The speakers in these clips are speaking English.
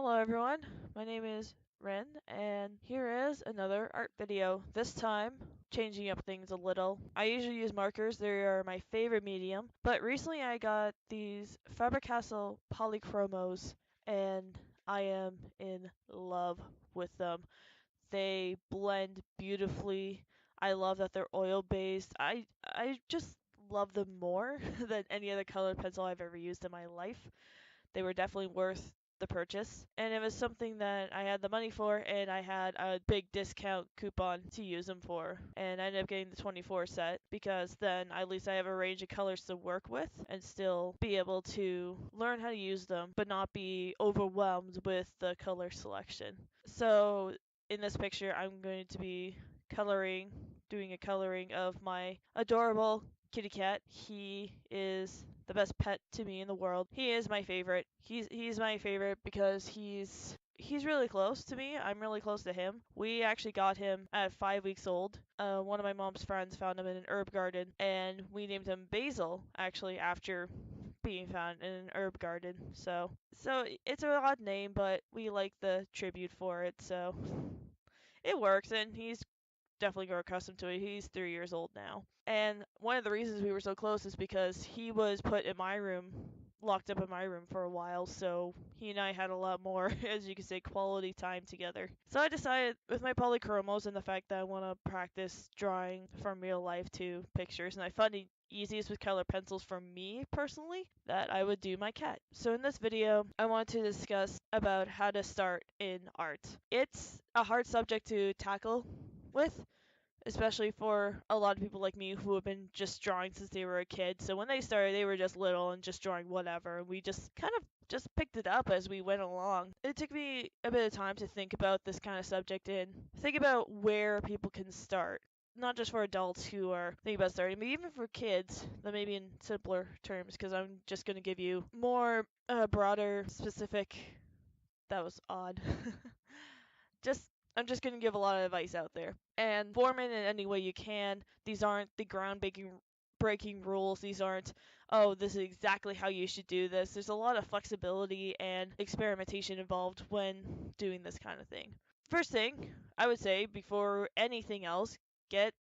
Hello everyone, my name is Ryn, and here is another art video. This time, changing up things a little. I usually use markers, they are my favorite medium, but recently I got these Faber Polychromos, and I am in love with them. They blend beautifully. I love that they're oil based. I just love them more than any other colored pencil I've ever used in my life. They were definitely worth the purchase. And it was something that I had the money for, and I had a big discount coupon to use them for. And I ended up getting the 24 set because then at least I have a range of colors to work with and still be able to learn how to use them, but not be overwhelmed with the color selection. So in this picture, I'm going to be doing a coloring of my adorable kitty cat. He is the best pet to me in the world. He is my favorite. He's my favorite because he's really close to me. I'm really close to him. We actually got him at 5 weeks old. One of my mom's friends found him in an herb garden, and we named him Basil actually after being found in an herb garden. So it's an odd name, but we like the tribute for it, so it works, and he's definitely grow accustomed to it. He's 3 years old now. And one of the reasons we were so close is because he was put in my room, locked up in my room for a while, so he and I had a lot more, as you could say, quality time together. So I decided, with my polychromos and the fact that I want to practice drawing from real life to pictures, and I found the easiest with color pencils for me personally, that I would do my cat. So in this video, I want to discuss about how to start in art. It's a hard subject to tackle with, especially for a lot of people like me who have been just drawing since they were a kid. So when they started, they were just little and just drawing whatever. And we just kind of just picked it up as we went along. It took me a bit of time to think about this kind of subject and think about where people can start. Not just for adults who are thinking about starting, but even for kids, that maybe in simpler terms, because I'm just going to give you more broader, specific. That was odd. just I'm just going to give a lot of advice out there and form it in any way you can. These aren't the ground breaking rules. These aren't, oh, this is exactly how you should do this. There's a lot of flexibility and experimentation involved when doing this kind of thing. First thing I would say before anything else, get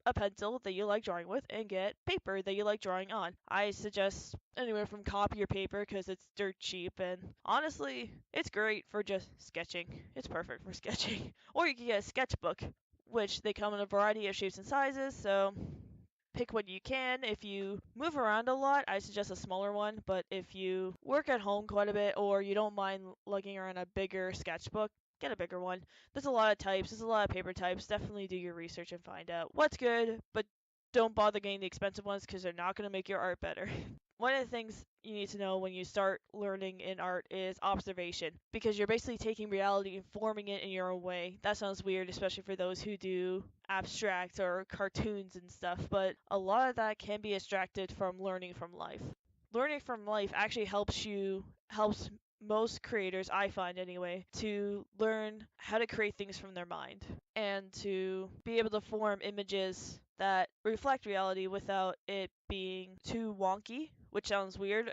a pencil that you like drawing with and get paper that you like drawing on. I suggest anywhere from copier paper because it's dirt cheap, and honestly, it's great for just sketching. It's perfect for sketching. Or you can get a sketchbook, which they come in a variety of shapes and sizes, so pick what you can. If you move around a lot, I suggest a smaller one, but if you work at home quite a bit or you don't mind lugging around a bigger sketchbook, get a bigger one. There's a lot of types, there's a lot of paper types. Definitely do your research and find out what's good, but don't bother getting the expensive ones because they're not going to make your art better. One of the things you need to know when you start learning in art is observation, because you're basically taking reality and forming it in your own way. That sounds weird, especially for those who do abstract or cartoons and stuff, but a lot of that can be extracted from learning from life. Learning from life actually helps most creators, I find anyway, to learn how to create things from their mind and to be able to form images that reflect reality without it being too wonky, which sounds weird.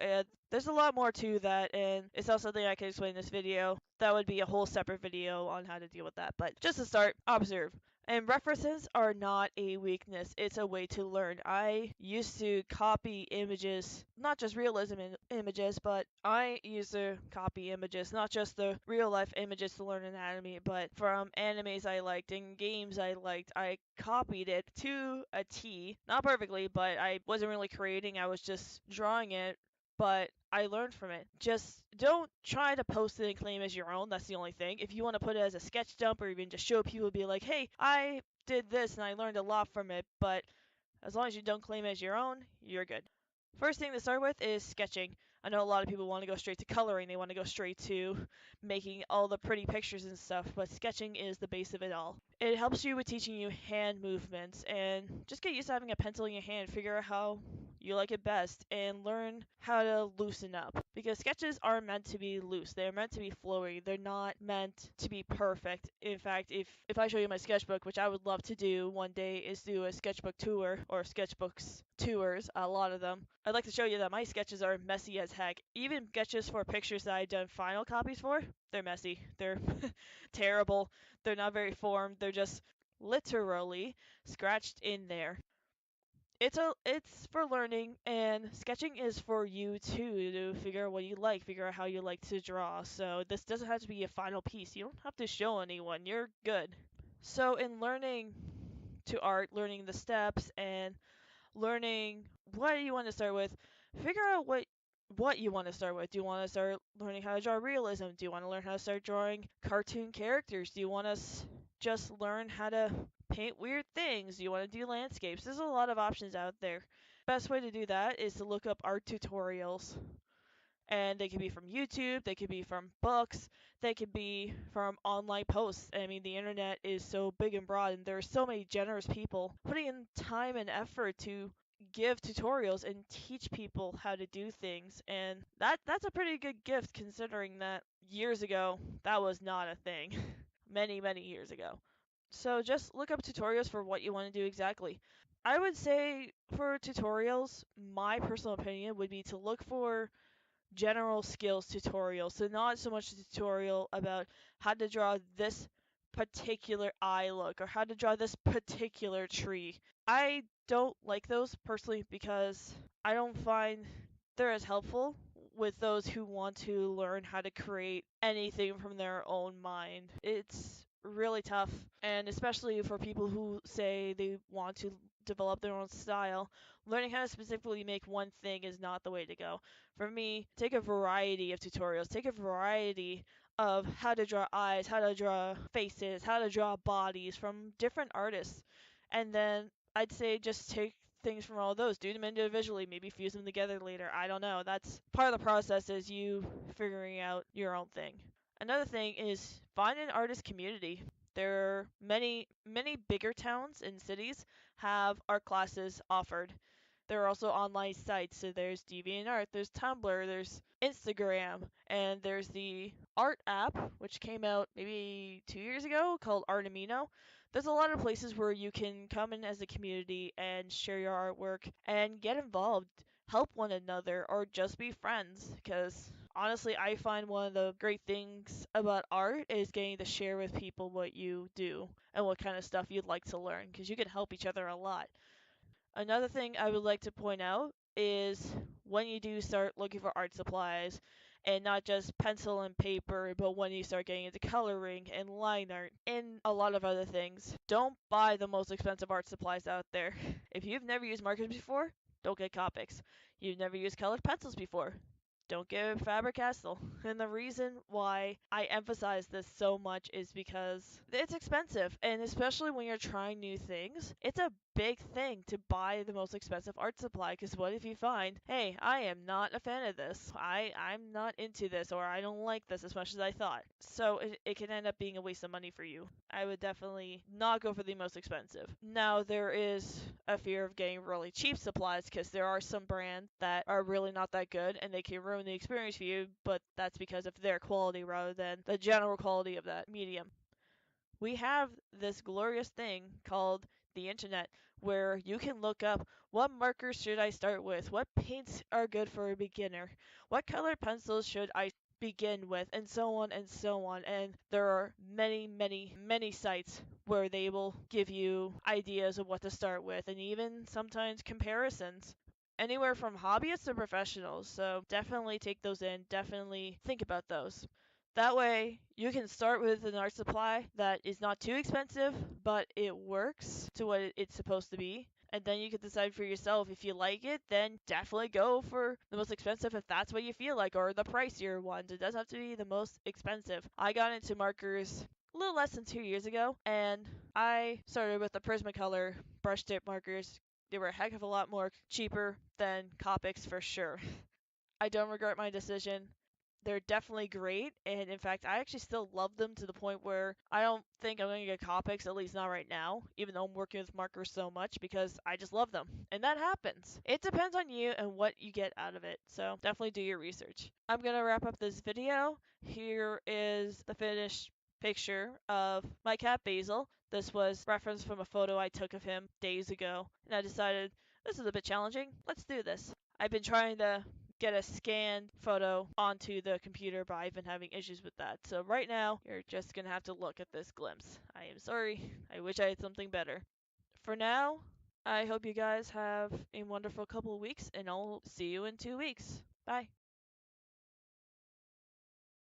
There's a lot more to that, and it's not something I can explain in this video. That would be a whole separate video on how to deal with that. But just to start, observe. And references are not a weakness, it's a way to learn. I used to copy images, not just realism images, but I used to copy images, not just the real life images to learn anatomy, but from animes I liked and games I liked. I copied it to a T. Not perfectly, but I wasn't really creating, I was just drawing it. But I learned from it. Just don't try to post it and claim as your own. That's the only thing. If you want to put it as a sketch dump or even just show people, be like, hey, I did this and I learned a lot from it. But as long as you don't claim it as your own, you're good. First thing to start with is sketching. I know a lot of people want to go straight to coloring. They want to go straight to making all the pretty pictures and stuff, but sketching is the base of it all. It helps you with teaching you hand movements and just get used to having a pencil in your hand. Figure out how you like it best and learn how to loosen up. Because sketches are meant to be loose. They're meant to be flowy. They're not meant to be perfect. In fact, if I show you my sketchbook, which I would love to do one day, is do a sketchbook tour or sketchbooks tours, a lot of them. I'd like to show you that my sketches are messy as heck. Even sketches for pictures that I've done final copies for, they're messy. They're terrible. They're not very formed. They're just literally scratched in there. It's for learning, and sketching is for you too, to figure out what you like, figure out how you like to draw. So this doesn't have to be a final piece. You don't have to show anyone. You're good. So in learning to art, learning the steps and learning what you want to start with, figure out what you want to start with. Do you want to start learning how to draw realism? Do you want to learn how to start drawing cartoon characters? Do you want to just learn how to paint weird things? Do you want to do landscapes? There's a lot of options out there. Best way to do that is to look up art tutorials. And they could be from YouTube, they could be from books, they could be from online posts. I mean, the internet is so big and broad, and there are so many generous people putting in time and effort to give tutorials and teach people how to do things. And that's a pretty good gift considering that years ago that was not a thing. Many years ago. So just look up tutorials for what you want to do exactly. I would say for tutorials, my personal opinion would be to look for general skills tutorial. So not so much a tutorial about how to draw this particular eye look or how to draw this particular tree. I don't like those personally because I don't find they're as helpful with those who want to learn how to create anything from their own mind. It's really tough, and especially for people who say they want to develop their own style, learning how to specifically make one thing is not the way to go. For me, take a variety of tutorials, take a variety of how to draw eyes, how to draw faces, how to draw bodies from different artists. And then I'd say just take things from all those, do them individually, maybe fuse them together later. I don't know. That's part of the process, is you figuring out your own thing. Another thing is find an artist community. There are many bigger towns and cities have art classes offered. There are also online sites. So there's Deviantart, there's Tumblr, there's Instagram, and there's the art app, which came out maybe 2 years ago, called Amino. There's a lot of places where you can come in as a community and share your artwork and get involved, help one another, or just be friends. Because honestly, I find one of the great things about art is getting to share with people what you do and what kind of stuff you'd like to learn, because you can help each other a lot. Another thing I would like to point out is when you do start looking for art supplies, and not just pencil and paper, but when you start getting into coloring and line art and a lot of other things, don't buy the most expensive art supplies out there. If you've never used markers before, don't get Copics. You've never used colored pencils before, don't get Faber Castell. And the reason why I emphasize this so much is because it's expensive. And especially when you're trying new things, it's a big thing to buy the most expensive art supply. Because what if you find, hey, I am not a fan of this. I'm not into this, or I don't like this as much as I thought. So it can end up being a waste of money for you. I would definitely not go for the most expensive. Now, there is a fear of getting really cheap supplies, because there are some brands that are really not that good and they can ruin the experience for you, but that's because of their quality rather than the general quality of that medium. We have this glorious thing called the internet, where you can look up what markers should I start with, what paints are good for a beginner, what colored pencils should I begin with, and so on and so on. And there are many sites where they will give you ideas of what to start with, and even sometimes comparisons, anywhere from hobbyists to professionals. So definitely take those in, definitely think about those. That way, you can start with an art supply that is not too expensive, but it works to what it's supposed to be. And then you can decide for yourself if you like it, then definitely go for the most expensive if that's what you feel like, or the pricier ones. It doesn't have to be the most expensive. I got into markers a little less than 2 years ago, and I started with the Prismacolor brush tip markers. They were a heck of a lot more cheaper than Copics for sure. I don't regret my decision. they're definitely great, and in fact, I actually still love them to the point where I don't think I'm going to get Copics, at least not right now, even though I'm working with markers so much, because I just love them. And that happens. It depends on you and what you get out of it, so definitely do your research. I'm going to wrap up this video. Here is the finished picture of my cat Basil. This was referenced from a photo I took of him days ago, and I decided this is a bit challenging. Let's do this. I've been trying to get a scanned photo onto the computer, but I've been having issues with that. So right now, you're just going to have to look at this glimpse. I am sorry. I wish I had something better. For now, I hope you guys have a wonderful couple of weeks, and I'll see you in 2 weeks. Bye.